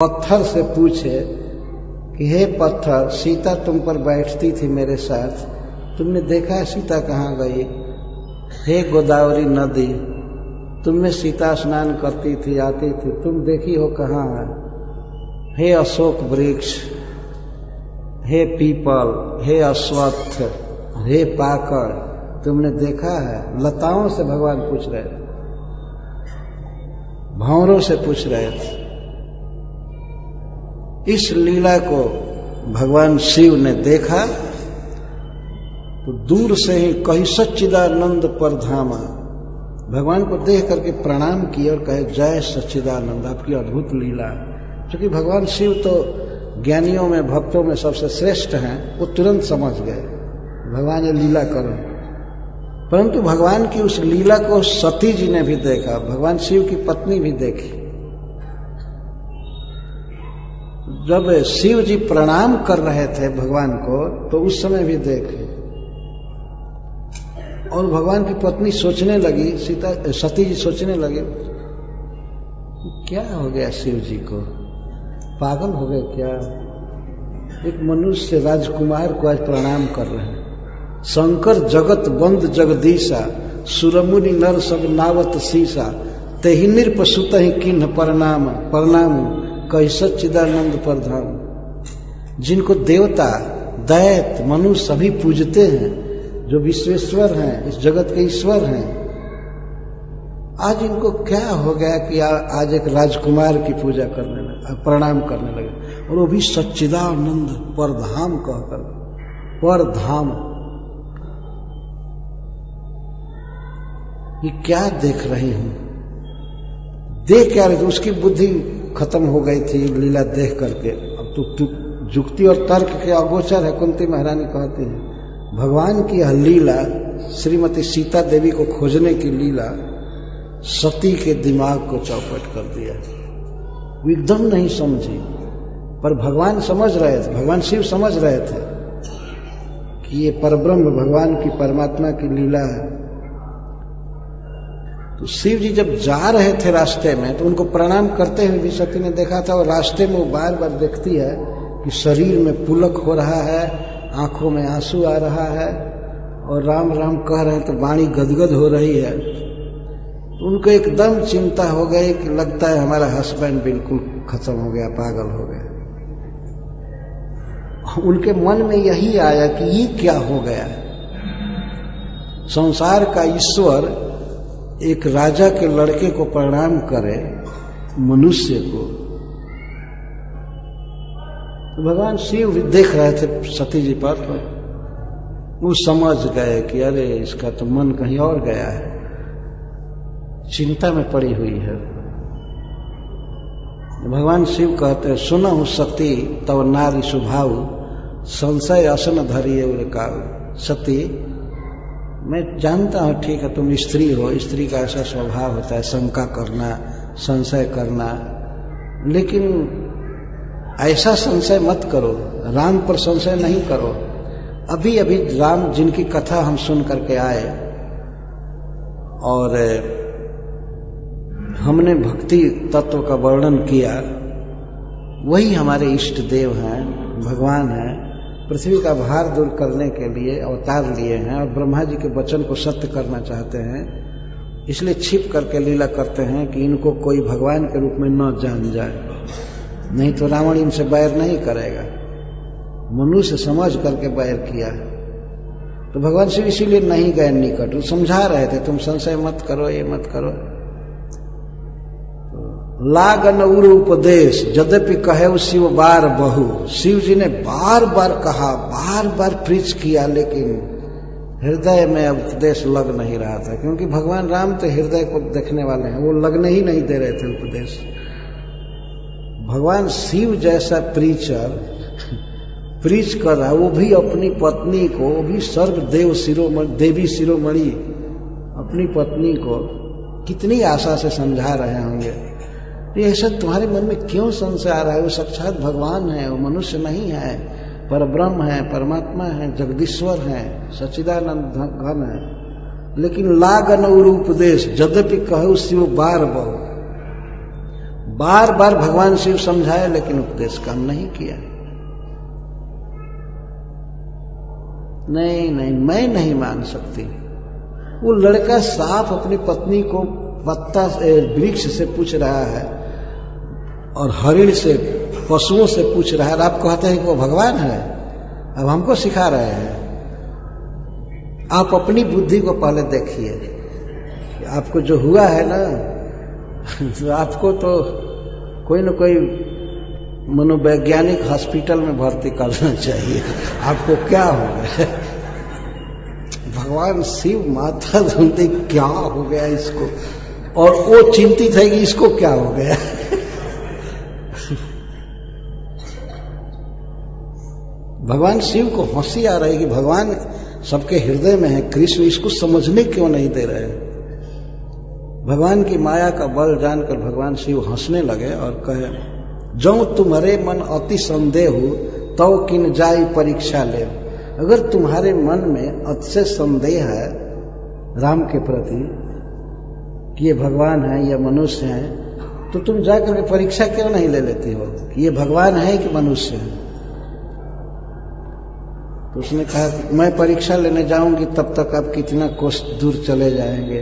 पत्थर से पूछे कि हे पत्थर, सीता तुम पर बैठती थी मेरे साथ, तुमने देखा है सीता कहाँ गई? हे गोदावरी नदी, तुम में सीता स्नान करती थी, आती थी, तुम देखी हो कहाँ है? हे अशोक वृक्ष, हे पीपल, हे अश्वत्थ, हे पाकड़, तुमने देखा है? लताओं से भगवान पूछ रहे थे, भंवरों से पूछ रहे थे। इस लीला को भगवान शिव ने देखा तो दूर से ही कही सच्चिदानंद पर धामा, भगवान को देख करके प्रणाम किए और कहे जय सच्चिदानंद, आपकी अद्भुत लीला। क्योंकि भगवान शिव तो ज्ञानियों में, भक्तों में सबसे श्रेष्ठ हैं, वो तुरंत समझ गए भगवान ये लीला करो। परंतु भगवान की उस लीला को सती जी ने भी देखा, भगवान शिव की पत्नी भी देखी। जब शिव जी प्रणाम कर रहे थे भगवान को तो उस समय भी देखे, और भगवान की पत्नी सोचने लगी, सती जी सोचने लगे क्या हो गया शिव जी को, पागल हो गए क्या? एक मनुष्य राजकुमार को आज प्रणाम कर रहे हैं। शंकर जगत बंद जगदीशा, सुरमुनि नर सब नावत शीशा, तेहि नृप सुत ही किन्ह प्रणाम प्रणाम, कही सच्चिदानंद पर धाम। जिनको देवता, दैत, मनुष्य सभी पूजते हैं, जो विश्वेश्वर हैं, इस जगत के ईश्वर हैं, आज इनको क्या हो गया कि आज एक राजकुमार की पूजा करने लगे, प्रणाम करने लगे, और वो भी सच्चिदानंद पर धाम कहकर, पर धाम। ये क्या देख रही हूं, देख क्या रही? उसकी बुद्धि खत्म हो गई थी लीला देख करके। अब तो जुक्ति और तर्क के अगोचर है। कुंती महारानी कहती है भगवान की यह लीला, श्रीमती सीता देवी को खोजने की लीला, सती के दिमाग को चौपट कर दिया। वो एकदम नहीं समझी, पर भगवान समझ रहे थे, भगवान शिव समझ रहे थे कि ये परब्रह्म भगवान की, परमात्मा की लीला है। तो शिव जी जब जा रहे थे रास्ते में तो उनको प्रणाम करते हुए भी सती ने देखा था, और रास्ते में वो बार बार देखती है कि शरीर में पुलक हो रहा है, आंखों में आंसू आ रहा है, और राम राम कह रहे हैं तो वाणी गदगद हो रही है। तो उनको एकदम चिंता हो गई कि लगता है हमारा हस्बैंड बिल्कुल खत्म हो गया, पागल हो गया। उनके मन में यही आया कि ये क्या हो गया, संसार का ईश्वर एक राजा के लड़के को प्रणाम करे, मनुष्य को। तो भगवान शिव भी देख रहे थे सती जी पर, वो समझ गए कि अरे इसका तो मन कहीं और गया है, चिंता में पड़ी हुई है। भगवान शिव कहते हैं सुनहु सती तव नारी सुभाव, संशय असन धरिए उरकाऊ। सती, मैं जानता हूं ठीक है तुम स्त्री हो, स्त्री का ऐसा स्वभाव होता है शंका करना, संशय करना, लेकिन ऐसा संशय मत करो, राम पर संशय नहीं करो। अभी अभी राम जिनकी कथा हम सुन करके आए और हमने भक्ति तत्व का वर्णन किया, वही हमारे इष्ट देव हैं, भगवान हैं, पृथ्वी का भार दूर करने के लिए अवतार लिए हैं, और ब्रह्मा जी के वचन को सत्य करना चाहते हैं। इसलिए छिप करके लीला करते हैं कि इनको कोई भगवान के रूप में न जान जाए, नहीं तो रावण इनसे बैर नहीं करेगा। मनुष्य समझ करके बैर किया। तो भगवान शिव इसीलिए नहीं गए निकट, वो समझा रहे थे तुम संशय मत करो, ये मत करो। लागन उर उपदेश यद्यपि कहे शिव बार बहु, शिव जी ने बार बार कहा, बार बार प्रीच किया, लेकिन हृदय में उपदेश लग नहीं रहा था। क्योंकि भगवान राम तो हृदय को देखने वाले हैं, वो लगने ही नहीं दे रहे थे उपदेश। भगवान शिव जैसा प्रीचर प्रीच कर रहा, वो भी अपनी पत्नी को, वो भी सर्व देव शिरोमणि, देवी शिरोमणि अपनी पत्नी को कितनी आशा से समझा रहे होंगे। ये ऐसा तुम्हारे मन में क्यों संशय आ रहा है? वो साक्षात भगवान है, वो मनुष्य नहीं है, परब्रह्म है, परमात्मा है, जगदीश्वर है, सच्चिदानंद घन है। लेकिन लागन और उपदेश यद्यपि कहु शिव बार बहु, बार बार भगवान शिव समझाए लेकिन उपदेश काम नहीं किया। नहीं नहीं, मैं नहीं मान सकती। वो लड़का साफ अपनी पत्नी को पत्ता वृक्ष से पूछ रहा है और हरिण से, पशुओं से पूछ रहा है, और आप कहते हैं कि वो भगवान है। अब हमको सिखा रहे हैं। आप अपनी बुद्धि को पहले देखिए। आपको जो हुआ है ना, तो आपको तो कोई न कोई मनोवैज्ञानिक हॉस्पिटल में भर्ती करना चाहिए। आपको क्या हो गया? भगवान शिव माता ढूंढते क्या हो गया इसको, और वो चिंतित है कि इसको क्या हो गया। भगवान शिव को हंसी आ रही है कि भगवान सबके हृदय में है, कृष्ण इसको समझने क्यों नहीं दे रहे। भगवान की माया का बल जानकर भगवान शिव हंसने लगे और कहे, जो तुम्हारे मन अति संदेह हो तो किन जाई परीक्षा ले। अगर तुम्हारे मन में अतिशय संदेह है राम के प्रति कि ये भगवान है या मनुष्य है, तो तुम जाकर के परीक्षा क्यों नहीं ले लेती हो कि ये भगवान है कि मनुष्य है। तो उसने कहा कि मैं परीक्षा लेने जाऊंगी तब तक आप कितना कोस दूर चले जाएंगे।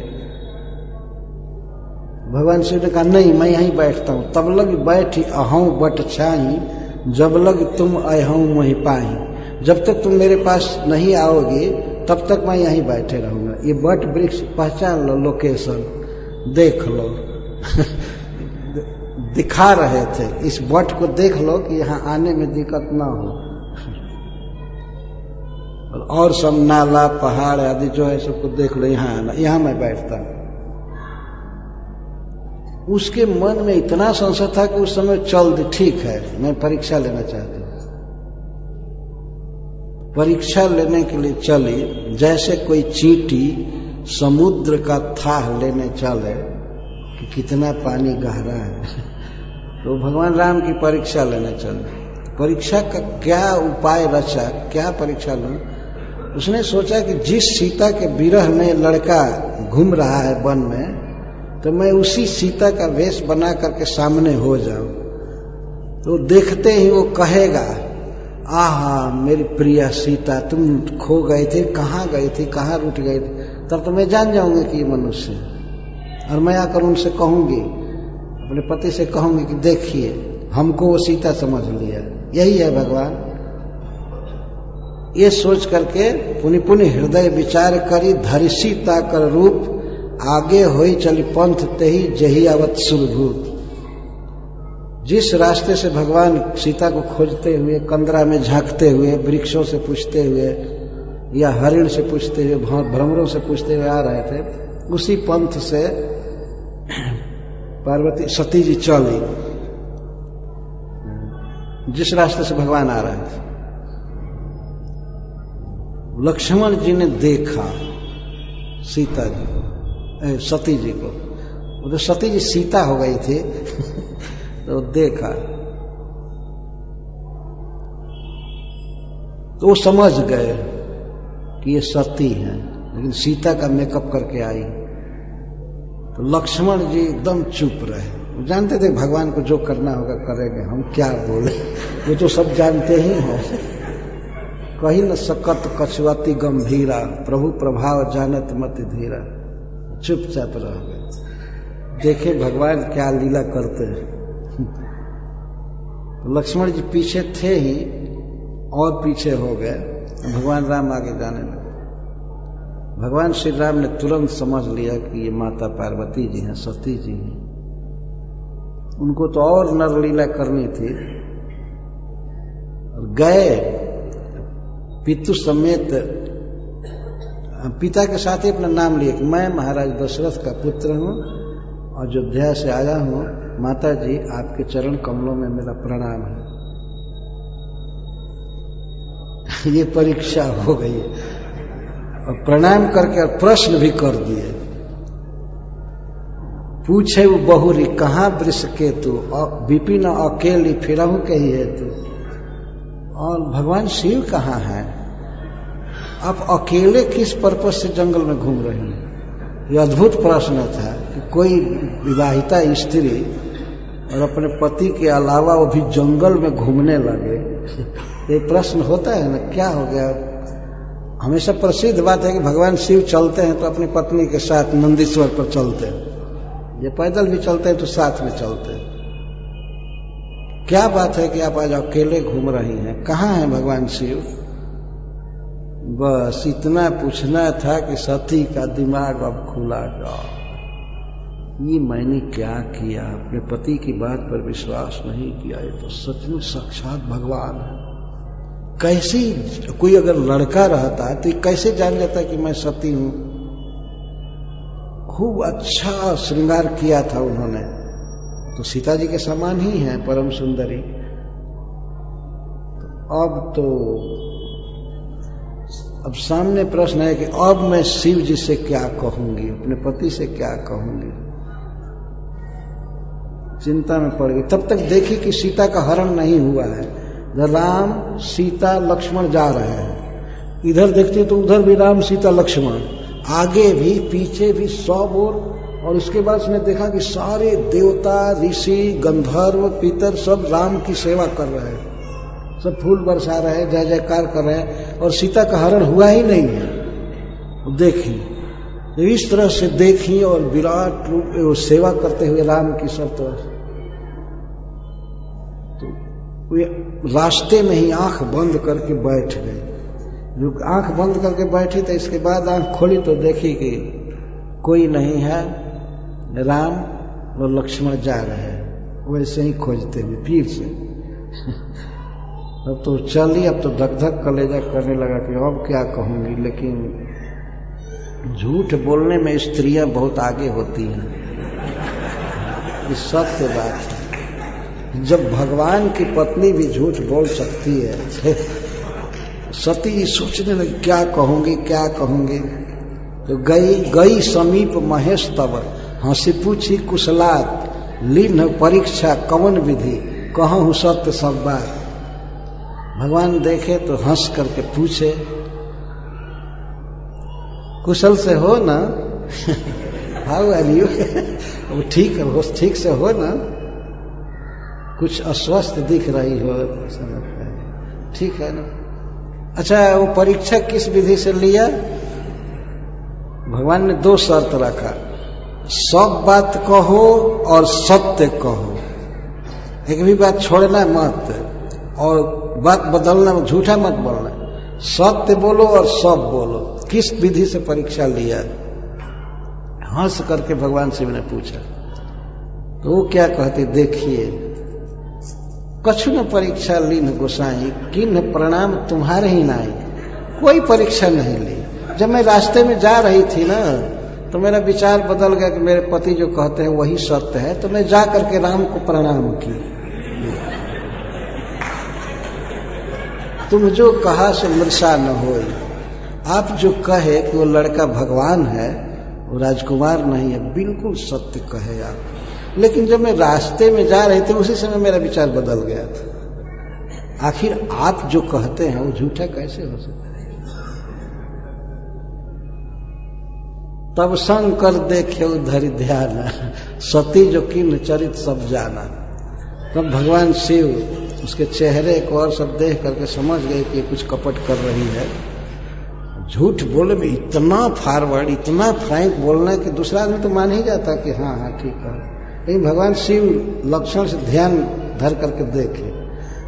भगवान शिव ने कहा, नहीं, मैं यहीं बैठता हूं। तब लग बैठी अहूं बट छाई, जब लग तुम अहूं मोहि पाही। जब तक तुम मेरे पास नहीं आओगे तब तक मैं यहीं बैठे रहूंगा। ये बट वृक्ष पहचान लो, लोकेशन देख लो। दिखा रहे थे, इस बट को देख लो कि यहां आने में दिक्कत ना हो। और सब नाला पहाड़ आदि जो है सबको देख लो, यहां आना, यहां मैं बैठता हूं। उसके मन में इतना संशय था कि उस समय चल दे, ठीक है, मैं परीक्षा लेना चाहती हूं। परीक्षा लेने के लिए चली, जैसे कोई चींटी समुद्र का थाह लेने चले कि कितना पानी गहरा है। तो भगवान राम की परीक्षा लेने चले। परीक्षा का क्या उपाय रचा, क्या परीक्षा लूं। उसने सोचा कि जिस सीता के विरह में लड़का घूम रहा है वन में, तो मैं उसी सीता का वेश बना करके सामने हो जाऊं। तो देखते ही वो कहेगा, आहा मेरी प्रिय सीता, तुम खो गए थे, कहाँ गई थी, कहाँ रुट गई थी। तब तो मैं जान जाऊंगी कि ये मनुष्य है, और मैं आकर उनसे कहूंगी, अपने पति से कहूंगी कि देखिए हमको वो सीता समझ लिया, यही है भगवान। ये सोच करके पुनि पुनि हृदय विचार करी, धरि सीता कर रूप, आगे होई चली पंथ तेही जही आवत सुरभूत। जिस रास्ते से भगवान सीता को खोजते हुए, कंदरा में झांकते हुए, वृक्षों से पूछते हुए या हरिण से पूछते हुए, भ्रमरों से पूछते हुए आ रहे थे, उसी पंथ से पार्वती सती जी चली, जिस रास्ते से भगवान आ रहे थे। लक्ष्मण जी ने देखा सीता जी को, सती जी को। वो तो सती जी सीता हो गई थी। तो देखा तो वो समझ गए कि ये सती हैं, लेकिन सीता का मेकअप करके आई। तो लक्ष्मण जी एकदम चुप रहे। वो जानते थे भगवान को जो करना होगा करेंगे, हम क्या बोले, वो तो सब जानते ही हैं। कही न सकत कछुआती गंभीरा, प्रभु प्रभाव जानत मत धीरा। चुपचाप रह गए, देखे भगवान क्या लीला करते हैं। लक्ष्मण जी पीछे थे ही और पीछे हो गए, भगवान राम आगे जाने लगे। भगवान श्री राम ने तुरंत समझ लिया कि ये माता पार्वती जी हैं, सती जी हैं। उनको तो और नरलीला करनी थी। और गए पितु समेत, पिता के साथ ही अपना नाम लिए कि मैं महाराज दशरथ का पुत्र हूं, अयोध्या से आया हूं, माता जी आपके चरण कमलों में मेरा प्रणाम है। ये परीक्षा हो गई, और प्रणाम करके और प्रश्न भी कर दिए। पूछे वो बहुरी कहाँ वृष के तू, विपिन अकेली फिरहू के ही है तू। और भगवान शिव कहाँ हैं? आप अकेले किस पर्पस से जंगल में घूम रही हैं? ये अद्भुत प्रश्न था कि कोई विवाहिता स्त्री और अपने पति के अलावा वो भी जंगल में घूमने लगे। ये प्रश्न होता है ना, क्या हो गया? हमेशा प्रसिद्ध बात है कि भगवान शिव चलते हैं तो अपनी पत्नी के साथ नंदीश्वर पर चलते हैं, ये पैदल भी चलते हैं तो साथ में चलते हैं। क्या बात है कि आप आज अकेले घूम रही हैं, कहाँ हैं भगवान शिव? बस इतना पूछना था कि सती का दिमाग अब खुला गया। ये मैंने क्या किया? अपने पति की बात पर विश्वास नहीं किया, ये तो सचमुच साक्षात भगवान है। कैसे कोई अगर लड़का रहता है तो कैसे जान जाता कि मैं सती हूं? खूब अच्छा श्रृंगार किया था उन्होंने, तो सीता जी के समान ही है, परम सुंदरी। अब सामने प्रश्न है कि अब मैं शिव जी से क्या कहूंगी, अपने पति से क्या कहूंगी? चिंता में पड़ गई। तब तक देखी कि सीता का हरण नहीं हुआ है। राम सीता लक्ष्मण जा रहे हैं, इधर देखते तो उधर भी राम सीता लक्ष्मण, आगे भी पीछे भी सब और उसके बाद उसने देखा कि सारे देवता ऋषि गंधर्व पितर सब राम की सेवा कर रहे हैं, सब फूल बरसा रहे हैं, जय जयकार कर रहे हैं, और सीता का हरण हुआ ही नहीं है। देखी इस तरह से देखी और विराट रूप सेवा करते हुए राम की सब तरह। तो वे रास्ते में ही आंख बंद करके बैठ गए। जो आंख बंद करके बैठी तो इसके बाद आंख खोली तो देखी कि कोई नहीं है, राम और लक्ष्मण जा रहे हैं वैसे ही खोजते हुए फिर से। अब तो चली, अब तो धक धक कलेजा करने लगा कि अब क्या कहूंगी। लेकिन झूठ बोलने में स्त्रियां बहुत आगे होती हैं, इस सत्य बात है। जब भगवान की पत्नी भी झूठ बोल सकती है, सती सोचने लगी क्या कहूंगी क्या कहूंगी। तो गई समीप महेश तब, हंसी पूछी कुशलात, लीन परीक्षा कवन विधि, कहूं सत्य सब बात। भगवान देखे तो हंस करके पूछे, कुशल से हो ना? How are you? वो ठीक से हो ना? कुछ अस्वस्थ दिख रही हो, ठीक है ना? अच्छा, वो परीक्षा किस विधि से लिया? भगवान ने 2 शर्त रखा, सब बात कहो और सत्य कहो, एक भी बात छोड़ना मत, और बात बदलना, झूठा मत बोलना, सत्य बोलो और सब बोलो। किस विधि से परीक्षा लिया? हंस करके भगवान शिव ने पूछा। तो वो क्या कहते, देखिए, कछु न परीक्षा लीन गोसाई, किन प्रणाम तुम्हारे ही नाई। कोई परीक्षा नहीं ली। जब मैं रास्ते में जा रही थी ना, तो मेरा विचार बदल गया कि मेरे पति जो कहते हैं वही सत्य है, तो मैं जा करके राम को प्रणाम की। तुम जो कहा सो मृषा न होई। आप जो कहे कि वो लड़का भगवान है, वो राजकुमार नहीं है, बिल्कुल सत्य कहे आप। लेकिन जब मैं रास्ते में जा रही थी उसी समय मेरा विचार बदल गया था। आखिर आप जो कहते हैं वो झूठा कैसे हो सकता है? तब शंकर देखे उधर ध्यान, सती जो किन चरित सब जाना। तब भगवान शिव उसके चेहरे को और सब देख करके समझ गए कि कुछ कपट कर रही है। झूठ बोले में इतना फॉरवर्ड, इतना फ्रैंक बोलना कि दूसरा आदमी तो मान ही जाता कि हाँ हाँ ठीक है। लेकिन भगवान शिव लक्षण से ध्यान धर करके देखे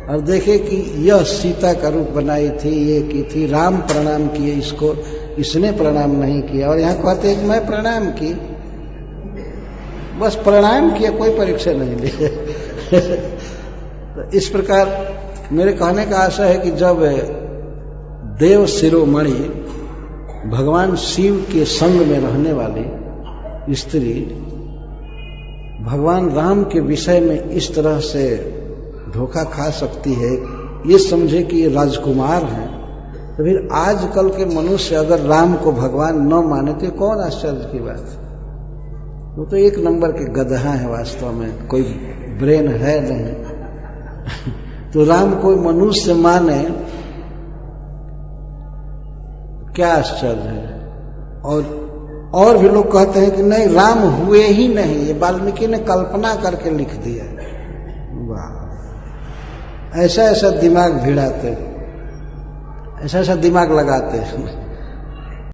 और देखे कि यह सीता का रूप बनाई थी, ये की थी, राम प्रणाम किए इसको, इसने प्रणाम नहीं किया। और यहाँ कहते हैं कि मैं प्रणाम की, बस प्रणाम किया, कोई परीक्षा नहीं ली। तो इस प्रकार मेरे कहने का आशा है कि जब देव शिरोमणि भगवान शिव के संग में रहने वाली स्त्री भगवान राम के विषय में इस तरह से धोखा खा सकती है, ये समझे कि ये राजकुमार हैं, तो फिर आजकल के मनुष्य अगर राम को भगवान न माने तो कौन आश्चर्य की बात। वो तो 1 नंबर के गधा है, वास्तव में कोई ब्रेन है नहीं। तो राम कोई मनुष्य माने, क्या आश्चर्य है। और और भी लोग कहते हैं कि नहीं, राम हुए ही नहीं, ये वाल्मीकि ने कल्पना करके लिख दिया। वाह, ऐसा ऐसा दिमाग भिड़ाते, ऐसा ऐसा दिमाग लगाते हैं।